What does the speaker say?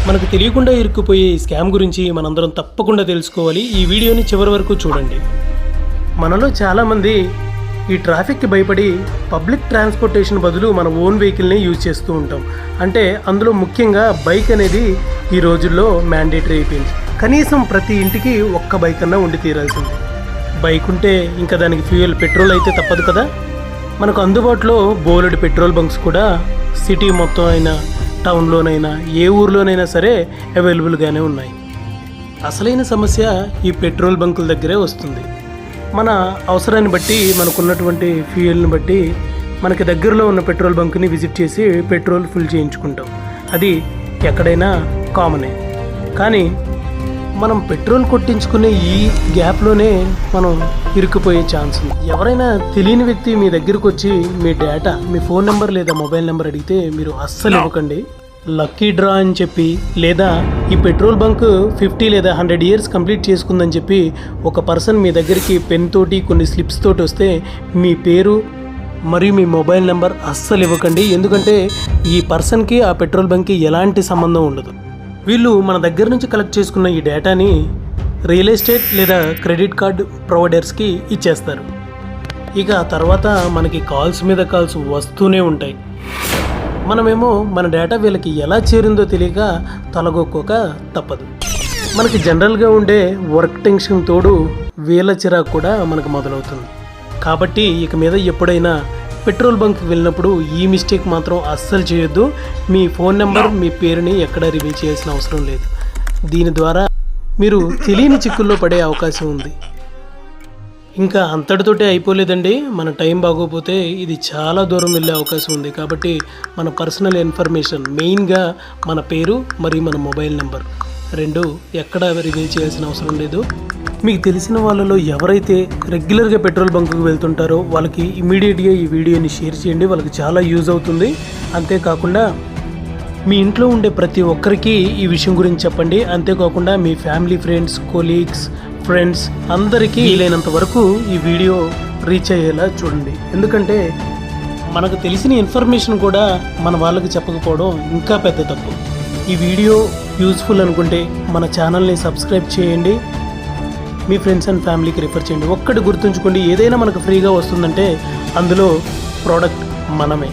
మనకు తెలియకుండా ఇరుక్కుపోయే ఈ స్కామ్ గురించి మనందరం తప్పకుండా తెలుసుకోవాలి. ఈ వీడియోని చివరి వరకు చూడండి. మనలో చాలామంది ఈ ట్రాఫిక్కి భయపడి పబ్లిక్ ట్రాన్స్పోర్టేషన్ బదులు మన ఓన్ వెహికల్ని యూజ్ చేస్తూ ఉంటాం. అంటే అందులో ముఖ్యంగా బైక్ అనేది ఈ రోజుల్లో మ్యాండేటరీ అయిపోయింది. కనీసం ప్రతి ఇంటికి ఒక్క బైక్ అన్నా ఉండి తీరాల్సింది. బైక్ ఉంటే ఇంకా దానికి ఫ్యూయల్ పెట్రోల్ అయితే తప్పదు కదా. మనకు అందుబాటులో బోలెడు పెట్రోల్ బంక్స్ కూడా సిటీ మొత్తం అయినా టౌన్లోనైనా ఏ ఊర్లోనైనా సరే అవైలబుల్గానే ఉన్నాయి. అసలైన సమస్య ఈ పెట్రోల్ బంకుల దగ్గరే వస్తుంది. మన అవసరాన్ని బట్టి మనకున్నటువంటి ఫ్యూయల్ని బట్టి మనకి దగ్గరలో ఉన్న పెట్రోల్ బంక్ని విజిట్ చేసి పెట్రోల్ ఫుల్ చేయించుకుంటాం. అది ఎక్కడైనా కామనే. కానీ మనం పెట్రోల్ కొట్టించుకునే ఈ గ్యాప్లోనే మనం ఇరుక్కుపోయే ఛాన్స్ ఉంది. ఎవరైనా తెలియని వ్యక్తి మీ దగ్గరకు వచ్చి మీ డేటా, మీ ఫోన్ నెంబర్ లేదా మొబైల్ నెంబర్ అడిగితే మీరు అస్సలు ఇవ్వకండి. లక్కీ డ్రా అని చెప్పి లేదా ఈ పెట్రోల్ బంక్ 50 లేదా 100 ఇయర్స్ కంప్లీట్ చేసుకుందని చెప్పి ఒక పర్సన్ మీ దగ్గరికి పెన్ తోటి కొన్ని స్లిప్స్ తోటి వస్తే మీ పేరు మరియు మీ మొబైల్ నెంబర్ అస్సలు ఇవ్వకండి. ఎందుకంటే ఈ పర్సన్కి ఆ పెట్రోల్ బంక్కి ఎలాంటి సంబంధం ఉండదు. వీళ్ళు మన దగ్గర నుంచి కలెక్ట్ చేసుకున్న ఈ డేటాని రియల్ ఎస్టేట్ లేదా క్రెడిట్ కార్డు ప్రొవైడర్స్కి ఇచ్చేస్తారు. ఇక తర్వాత మనకి కాల్స్ మీద కాల్స్ వస్తూనే ఉంటాయి. మనమేమో మన డేటా వీళ్ళకి ఎలా చేరిందో తెలియక తలగొక్కోక తప్పదు. మనకి జనరల్గా ఉండే వర్క్ టెన్షన్ తోడు వీళ్ళ చిరాకు కూడా మనకు మొదలవుతుంది. కాబట్టి ఇక మీద ఎప్పుడైనా పెట్రోల్ బంక్కి వెళ్ళినప్పుడు ఈ మిస్టేక్ మాత్రం అస్సలు చేయొద్దు. మీ ఫోన్ నెంబర్, మీ పేరుని ఎక్కడ రివీల్ చేయాల్సిన అవసరం లేదు. దీని ద్వారా మీరు తెలియని చిక్కుల్లో పడే అవకాశం ఉంది. ఇంకా అంతటితోటే అయిపోలేదండి. మన టైం బాగోపోతే ఇది చాలా దూరం వెళ్ళే అవకాశం ఉంది. కాబట్టి మన పర్సనల్ ఇన్ఫర్మేషన్, మెయిన్గా మన పేరు మరియు మన మొబైల్ నెంబర్ రెండు ఎక్కడ రివీల్ చేయాల్సిన అవసరం లేదు. మీకు తెలిసిన వాళ్ళలో ఎవరైతే రెగ్యులర్గా పెట్రోల్ బంకుకు వెళ్తుంటారో వాళ్ళకి ఇమీడియట్గా ఈ వీడియోని షేర్ చేయండి. వాళ్ళకి చాలా యూజ్ అవుతుంది. అంతేకాకుండా మీ ఇంట్లో ఉండే ప్రతి ఒక్కరికి ఈ విషయం గురించి చెప్పండి. అంతేకాకుండా మీ ఫ్యామిలీ, ఫ్రెండ్స్, కొలీగ్స్, ఫ్రెండ్స్ అందరికీ వీలైనంత వరకు ఈ వీడియో రీచ్ అయ్యేలా చూడండి. ఎందుకంటే మనకు తెలిసిన ఇన్ఫర్మేషన్ కూడా మన వాళ్ళకి చెప్పకపోవడం ఇంకా పెద్ద తప్పు. ఈ వీడియో యూజ్ఫుల్ అనుకుంటే మన ఛానల్ని సబ్స్క్రైబ్ చేయండి. మీ ఫ్రెండ్స్ అండ్ ఫ్యామిలీకి రిఫర్ చేయండి. ఒక్కటి గుర్తుంచుకోండి, ఏదైనా మనకు ఫ్రీగా వస్తుందంటే అందులో ప్రోడక్ట్ మనమే.